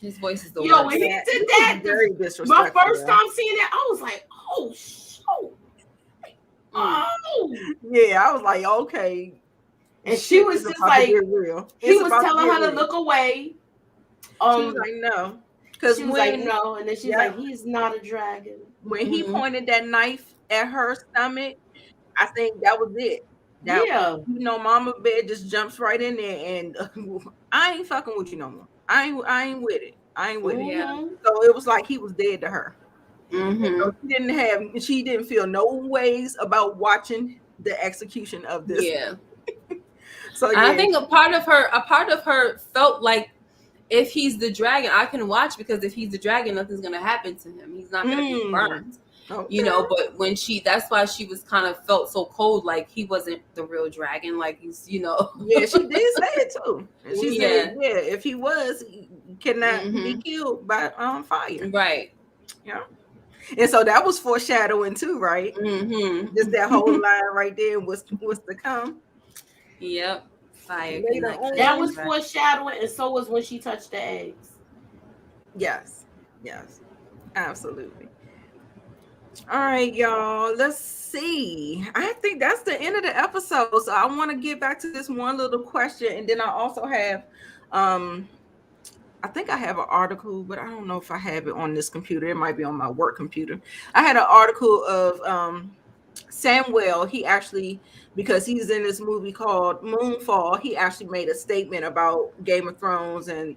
His voice is the worst. When he did that, very disrespectful. My first time seeing that, I was like, oh, yeah, I was like, okay. And she was just like, he was telling her to look away. She was like, no. Because she was like, no. And then she's like, he's not a dragon. When he pointed that knife at her stomach, I think that was it. You know, Mama Bear just jumps right in there, and I ain't fucking with you no more. I ain't with it. I ain't with it. So it was like he was dead to her. So she didn't feel no ways about watching the execution of this. Yeah. So And I think a part of her felt like, if he's the dragon, I can watch, because if he's the dragon, nothing's gonna happen to him. He's not gonna be burned. okay. You know, but when that's why she was kind of felt so cold, like he wasn't the real dragon, like he's, you know. Yeah, she did say it too. She Yeah. said, yeah, if he was, he cannot be killed by fire. Right. Yeah. And so that was foreshadowing too, right? Just that whole line right there was to come. Yep. Fire. That was foreshadowing, and so was when she touched the eggs. Yes. Yes. Absolutely. All right, y'all. Let's see. I think that's the end of the episode. So I want to get back to this one little question, and then I also have I think I have an article, but I don't know if I have it on this computer. It might be on my work computer. I had an article of Samuel. He actually, because he's in this movie called Moonfall, he actually made a statement about Game of Thrones and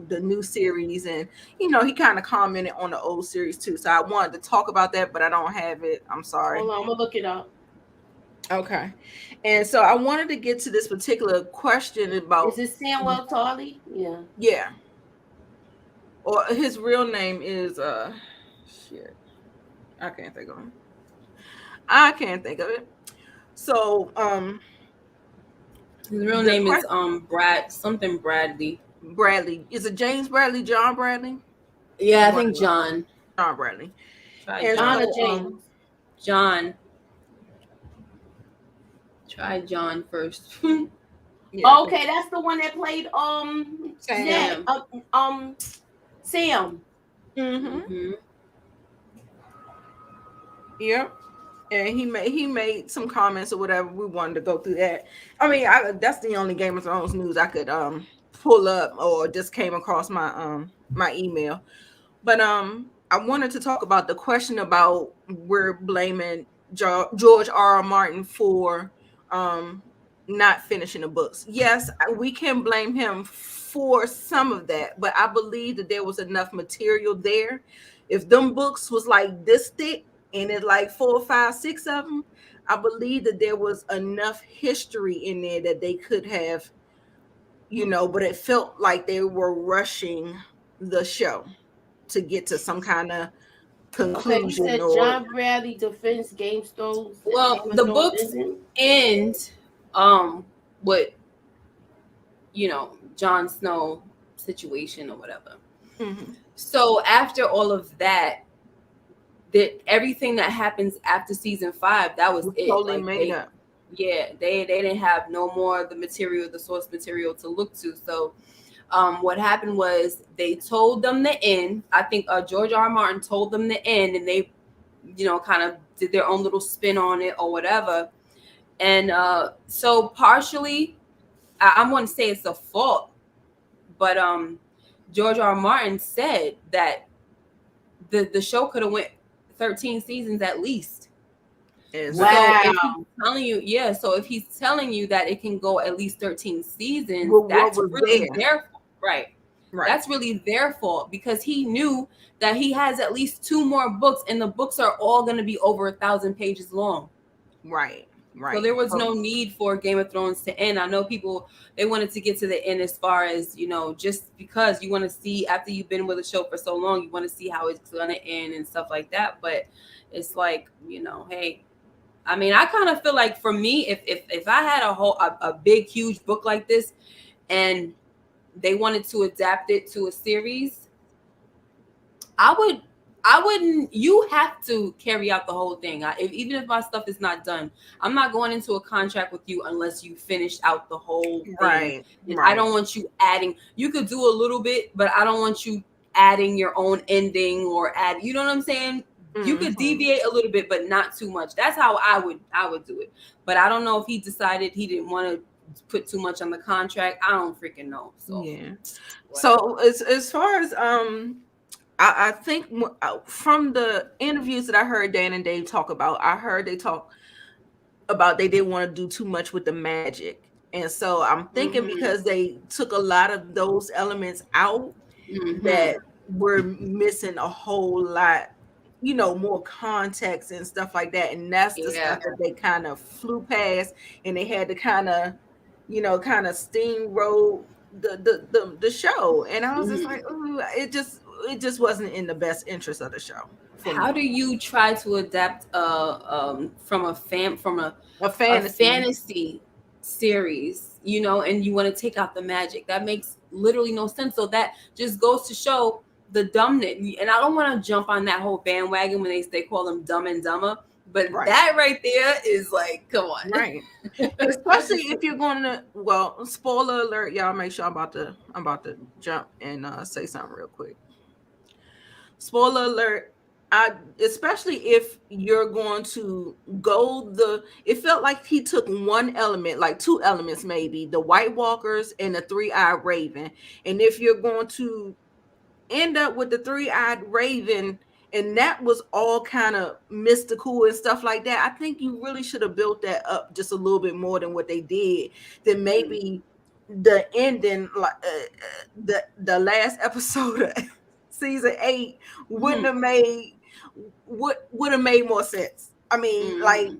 the new series, and you know, he kind of commented on the old series too. So I wanted to talk about that, but I don't have it. I'm sorry. Hold on, I'm gonna look it up. Okay. And so I wanted to get to this particular question about, is it Samuel Tarly? Yeah. Or his real name is shit. I can't think of it. So his real name is Bradley. Bradley. Is it James Bradley? John Bradley? Yeah, I think John. John Bradley. John or James? John. Try John first. Yeah. Okay, that's the one that played Sam. Sam. Yep. And he made some comments or whatever. We wanted to go through that. I mean, that's the only Game of Thrones news I could pull up or just came across my my email. But I wanted to talk about the question about we're blaming George R.R. Martin for not finishing the books. Yes, we can blame him for some of that, but I believe that there was enough material there. If them books was like this thick and it's like 4, 5, 6 of them, I believe that there was enough history in there that they could have, you know, but it felt like they were rushing the show to get to some kind of conclusion. Okay, you said John Bradley defends Game of Thrones. Well, the books end with, you know, Jon Snow situation or whatever. So after all of that, everything that happens after season 5, that was it. Totally made up. Yeah, they didn't have no more of the material, the source material to look to. So what happened was they told them the end. I think George R. R. Martin told them the end, and they, you know, kind of did their own little spin on it or whatever. And so partially, I wouldn't say it's a fault, but George R. R. Martin said that the show could have went 13 seasons at least. Wow. So if he's telling you, so if he's telling you that it can go at least 13 seasons, that's really their fault. Right. That's really their fault, because he knew that he has at least 2 more books, and the books are all going to be over 1,000 pages long. Right. So there was no need for Game of Thrones to end. I know people, they wanted to get to the end as far as, you know, just because you want to see, after you've been with a show for so long, you want to see how it's going to end and stuff like that. But it's like, you know, hey, I mean, I kind of feel like for me, if I had a big, huge book like this and they wanted to adapt it to a series, I wouldn't, you have to carry out the whole thing. Even if my stuff is not done, I'm not going into a contract with you unless you finish out the whole thing. Right. I don't want you adding, you could do a little bit, but I don't want you adding your own ending or you know what I'm saying? You could deviate a little bit, but not too much. That's how I would do it. But I don't know if he decided he didn't want to put too much on the contract. I don't freaking know. So yeah. So as far as I think from the interviews that I heard Dan and Dave talk about, I heard they talk about they didn't want to do too much with the magic. And so I'm thinking because they took a lot of those elements out, that we're missing a whole lot more context and stuff like that. And that's the Yeah. stuff that they kind of flew past, and they had to kind of, kind of steamroll the show. And I was just like, ooh, it just wasn't in the best interest of the show for How me. do you try to adapt from a fantasy series, and you want to take out the magic? That makes literally no sense. So that just goes to show the dumbness. And I don't want to jump on that whole bandwagon when they call them Dumb and Dumber, but that right there is like, come on. Right. Especially if you're going to, well, spoiler alert, y'all, make sure I'm about to jump and say something real quick. Spoiler alert. Especially if you're going to it felt like he took one element, like two elements, maybe the White Walkers and the Three-Eyed Raven. And if you're going to end up with the Three-Eyed Raven, and that was all kind of mystical and stuff like that, I think you really should have built that up just a little bit more than what they did. Then maybe the ending, like the last episode of season 8 would have made more sense. I mean, like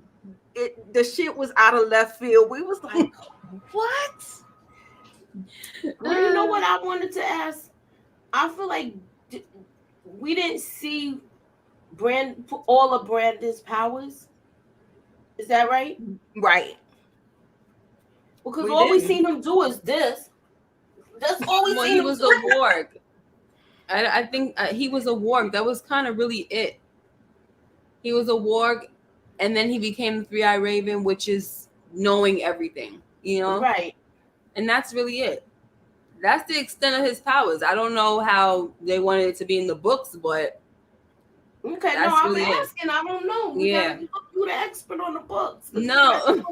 the shit was out of left field. We was like, what? Well, you know what I wanted to ask? I feel like we didn't see all of Brandon's powers. Is that right? Right. Because all we seen him do is this. That's all we seen. He was a warg. I think he was a warg. That was kind of really it. He was a warg, and then he became the Three-Eyed Raven, which is knowing everything, Right. And that's really it. That's the extent of his powers. I don't know how they wanted it to be in the books, but okay, no, I'm really asking. I don't know. You the expert on the books. No.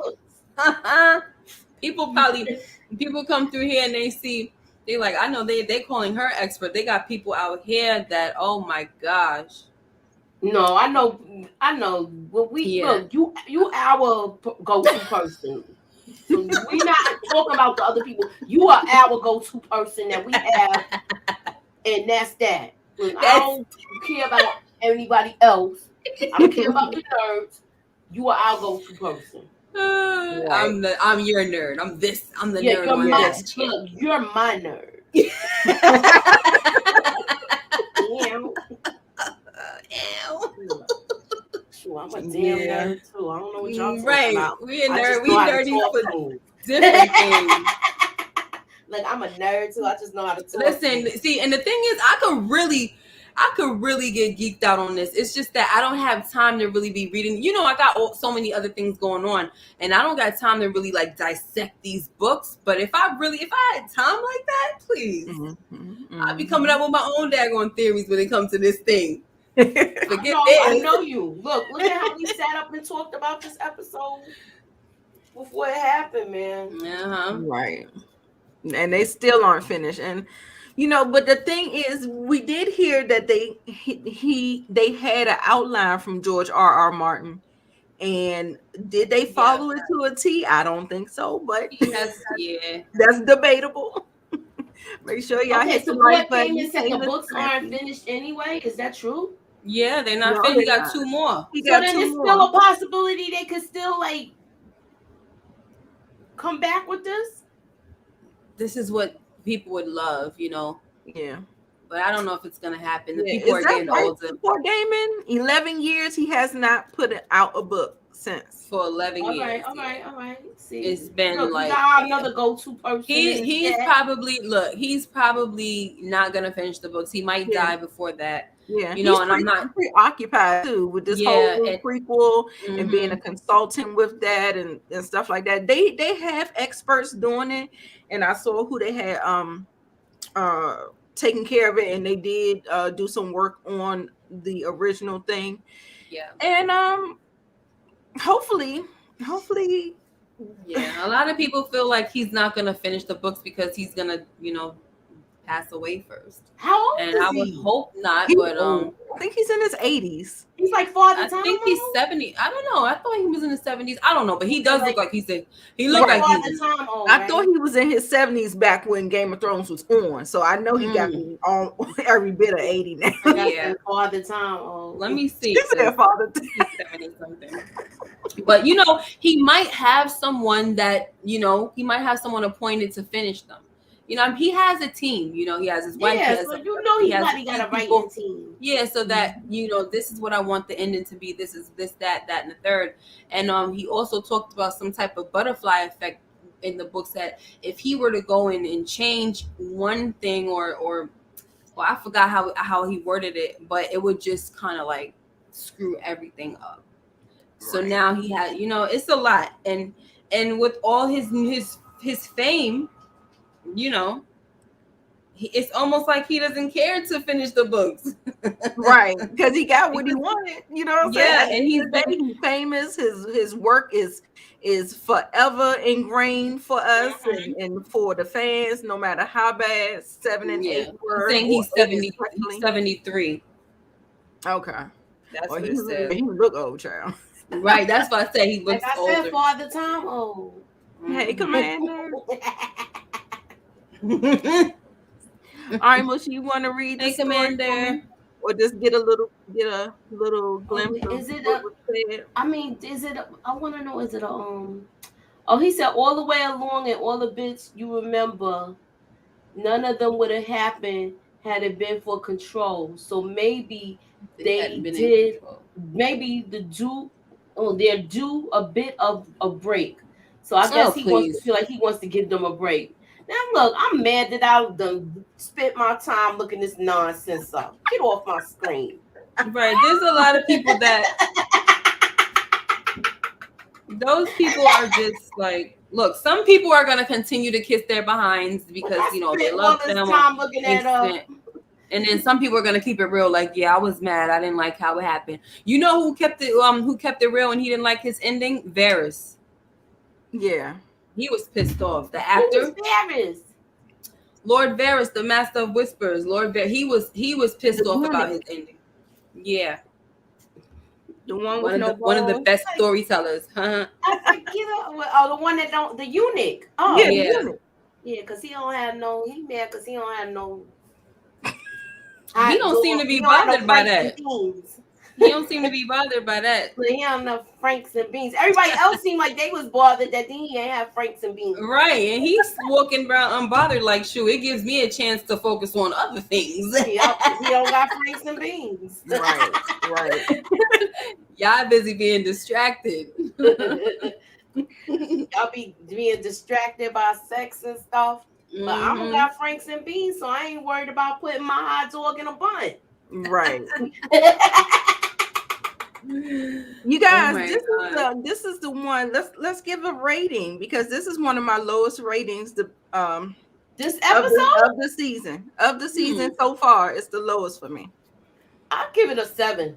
People come through here and they like, I know they calling her expert. They got people out here that, oh my gosh. No, I know. But look, you our go-to person. So we're not talking about the other people. You are our go-to person that we have, and that's that. I don't care about anybody else. I don't care about the nerds. You are our go-to person. Right. I'm your nerd. I'm the nerd on this. You're my nerd. I'm a damn nerd too. I don't know what y'all talking about. We nerdy for different things. Like, I'm a nerd too. I just know how to talk. Listen, see, and the thing is, I could really get geeked out on this. It's just that I don't have time to really be reading. I got so many other things going on, and I don't got time to really like dissect these books. But if I had time like that, please, I'd be coming up with my own daggone theories when it comes to this thing. I know you. Look at how we sat up and talked about this episode before it happened, man. Right. And they still aren't finished. And but the thing is, we did hear that they had an outline from George R.R. Martin. And did they follow it to a T? I don't think so, but that's debatable. Make sure y'all hit the like button. The books aren't finished anyway. Is that true? Yeah, they're not finished. He got 2 more. So then there's still a possibility they could still like come back with this. This is what people would love, Yeah. But I don't know if it's gonna happen. The people are getting older. For Damon, 11 years he has not put out a book since. For 11 years. All right. See, it's been another go-to person. He's probably not gonna finish the books. He might die before that. Yeah, and I'm not preoccupied too with this whole prequel and being a consultant with that and stuff like that. They have experts doing it, and I saw who they had taking care of it, and they did do some work on the original thing. Yeah, and hopefully. Yeah, a lot of people feel like he's not gonna finish the books because he's gonna, pass away first. How old And is I would he? hope not, He's but old. I think he's in his 80s. He's like Father I Time. think he's old? 70. I don't know. I thought he was in his 70s. I don't know, but he does Like- look like he's in. He He's looked like like Father he's. Time. Old, I right? thought he was in his 70s back when Game of Thrones was on. So I know he got me on every bit of 80 now. That's Yeah. Father Time. Old. Let me see. He said Father Time. He's 70 something. But you know, he might have someone that, you know, he might have someone appointed to finish them. You know, he has a team. You know, he has his wife. he Yeah, has so a- you know he he has probably a got few a writing people. team. Yeah, so that you know, this is what I want the ending to be. This is this, that, and the third. And he also talked about some type of butterfly effect in the books that if he were to go in and change one thing or well, I forgot how he worded it, but it would just kind of like screw everything up. So Right. now he had, you know, it's a lot, and with all his fame, you know, it's almost like he doesn't care to finish the books. Right, because he got what he wanted. You know what I'm saying? Yeah, At the and end he's of the day, he's famous. His work is forever ingrained for us and for the fans, no matter how bad 7 and 8 were. Saying he's or 8 70, especially. he's 73. Okay. That's Well, what it says. he look old, child. Right, that's why I said he Like looks I said, older. Father Time. Old. Hey, Commander. Mhm. All right, Mushy, you want to read Hey, the story for Commander. me? Or just get a little glimpse of is it what a- was said? I mean, I want to know, is it a Oh, he said all the way along and all the bits you remember, none of them would have happened had it been for control. So maybe they hadn't been in did. control. Maybe they're due a bit of a break. So I guess he wants to please. feel like he wants to give them a break. Now look, I'm mad that I done spent my time looking this nonsense up. Get off my screen. Right, there's a lot of people that those people are just like, look, some people are gonna continue to kiss their behinds because you know they Spent all love this them. time looking at And then some people are gonna keep it real, like, yeah, I was mad. I didn't like how it happened. You know who kept it real and he didn't like his ending? Varys. Yeah. He was pissed off. The Who actor, was Varys? Lord Varys, the Master of Whispers. He was pissed The off about eunuch. his ending. Yeah, The one one with of no the balls. best storytellers. Huh? I forget. The one that don't, the eunuch. Oh, Yeah, the Yeah. eunuch. yeah, because he don't have no. He mad because he don't have no. He don't seem to be he don't have no bothered by Franks that. and beans. He don't seem to be bothered by that. But he don't have Franks and beans. Everybody else seemed like they was bothered that he ain't have Franks and beans. Right, and he's walking around unbothered like, shoot, it gives me a chance to focus on other things. Yep, 'cause he don't got Franks and beans. Right. Y'all busy being distracted. Y'all be being distracted by sex and stuff. But I don't Mhm. got Franks and beans, so I ain't worried about putting my hot dog in a bun. Right. You guys, Oh my this is the one. Let's give a rating because this is one of my lowest ratings. This Of episode, the season so far, it's the lowest for me. I'll give it a 7.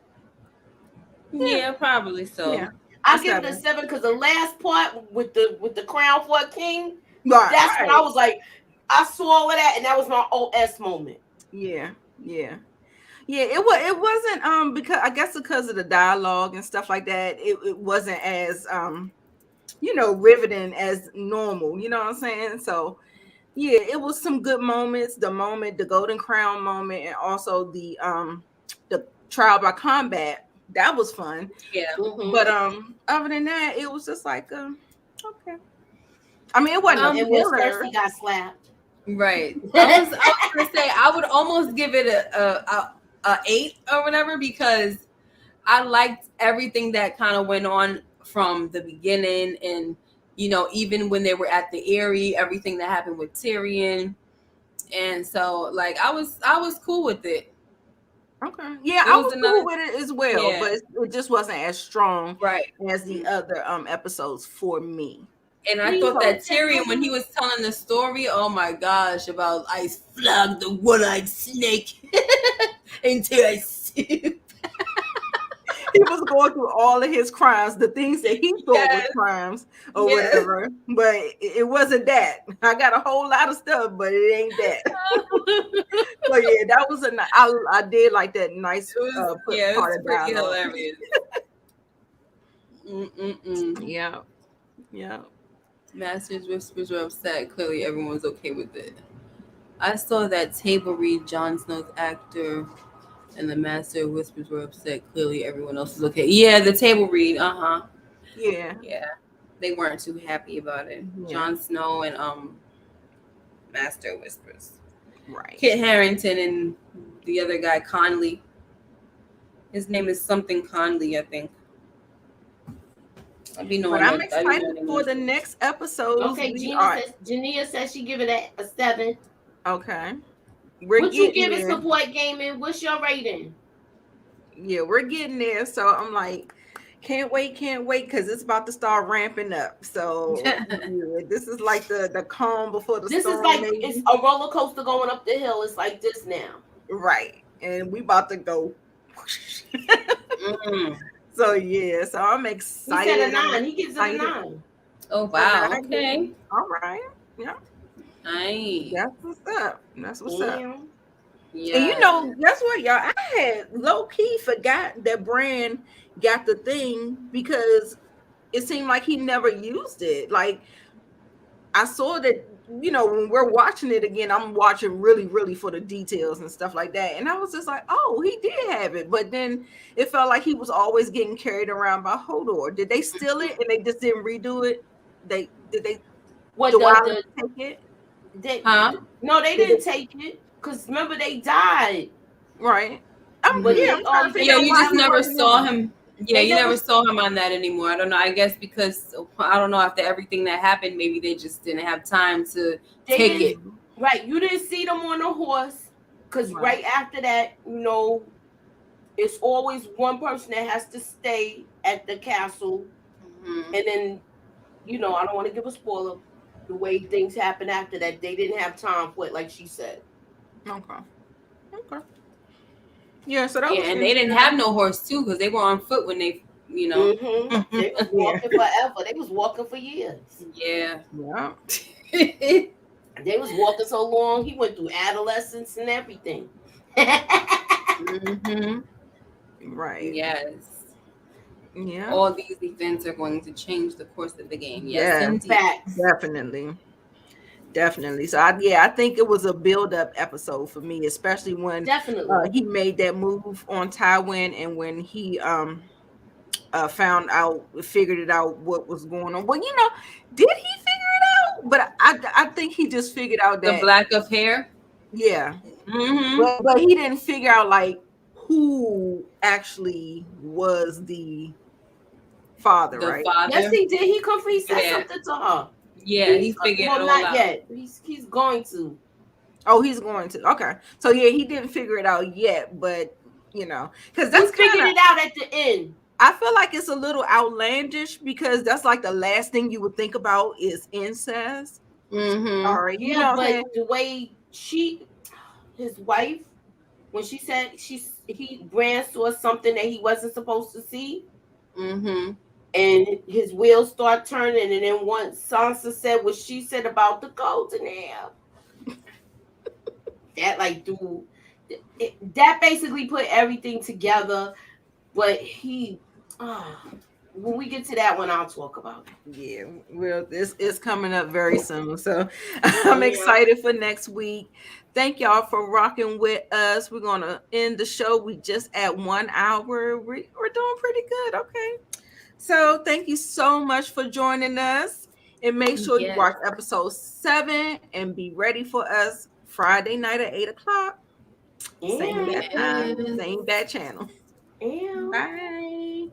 Yeah, probably so. Yeah. I'll A give it a 7 because the last part with the crown for a king, Right. that's when I was like, I saw all of that, and that was my OS moment. Yeah. It wasn't because I guess because of the dialogue and stuff like that. It wasn't as riveting as normal. You know what I'm saying? So yeah, it was some good moments. The Golden Crown moment, and also the trial by combat. That was fun. Yeah. Mhm. But other than that, it was just like okay. I mean, it wasn't a And when killer. Cersei got slapped, Right. I was gonna say I would almost give it a 8 or whatever because I liked everything that kind of went on from the beginning, and even when they were at the Eyrie, everything that happened with Tyrion, and so like I was cool with it. Okay. Yeah, It I was was another- cool with it as well, Yeah. but it just wasn't as strong Right. as the other episodes for me. And I thought that Tyrion, when he was telling the story, oh my gosh, about I flogged the one-eyed snake until I He was going through all of his crimes, the things that he thought Yes. was crimes or Yes. whatever. But it wasn't that. I got a whole lot of stuff, but it ain't that. So yeah, that was I did like that nice It was, part it's of pretty dialogue. hilarious. Yeah. Yeah. Masters whispers were upset. Clearly, everyone's okay with it. I saw that table read Jon Snow's actor, and the Master whispers were upset. Clearly, everyone else is okay. Yeah, the table read. Yeah. Yeah, they weren't too happy about it. Yeah. Jon Snow and Master whispers. Right. Kit Harington and the other guy Conley. His name is something Conley, I think. I'll be knowing. But I'm excited for the next episode. Okay, Jania says she give it a 7. Okay. What you giving Support Gaming? What's your rating? Yeah, we're getting there. So I'm like, can't wait, because it's about to start ramping up. So yeah, this is like the calm before the storm. This is like it's a roller coaster going up the hill. It's like this now. Right. And we about to go. So yeah, so I'm excited. He said a 9. He gives it a 9. Oh wow! Okay. All right. Yeah. Nice. That's what's up. That's what's up. Yeah. And you know, guess what, y'all? I had low key forgot that Bran got the thing because it seemed like he never used it. Like I saw that. You know, when we're watching it again, I'm watching really for the details and stuff like that. And I was just like, oh, he did have it. But then it felt like he was always getting carried around by Hodor. Did they steal it and they just didn't redo it? Did they take it? No, they didn't take it. Because remember, they died. Right. But you just never saw him. Yeah, you never saw him on that anymore. I don't know. I guess because I don't know, after everything that happened, maybe they just didn't have time to take it. Right. You didn't see them on the horse because right after that, you know, it's always one person that has to stay at the castle. Mm-hmm. And then, you know, I don't want to give a spoiler. The way things happen after that, they didn't have time for it, like she said. Okay. Yeah, so that was and they didn't have no horse too because they were on foot when they, you know. Mm-hmm. They was walking forever. They was walking for years. Yeah. They was walking so long. He went through adolescence and everything. Right. Yes. Yeah. All these events are going to change the course of the game. Yes, definitely. So I think it was a build-up episode for me, especially when he made that move on Tywin and when he figured it out what was going on. Well, you know, did he figure it out? But I think he just figured out that the black of hair. Yeah. But he didn't figure out like who actually was the father, right? Yes, he did. He said something to her. Yeah, he figured it all not out. Yet. He's going to. Oh, he's going to. Okay. So yeah, he didn't figure it out yet, but you know, because that's figured it out at the end. I feel like it's a little outlandish because that's like the last thing you would think about is incest. All right. You know but the way his wife, when she said Bran saw something that he wasn't supposed to see. And his wheels start turning, and then once Sansa said what she said about the golden hair, that basically put everything together. But when we get to that one, I'll talk about it. Yeah, well, this is coming up very soon, so I'm excited for next week. Thank y'all for rocking with us. We're gonna end the show. We just at 1 hour. We're doing pretty good. Okay. So thank you so much for joining us, and make sure you watch episode 7 and be ready for us Friday night at 8:00. Same bad time, same bad channel. Bye.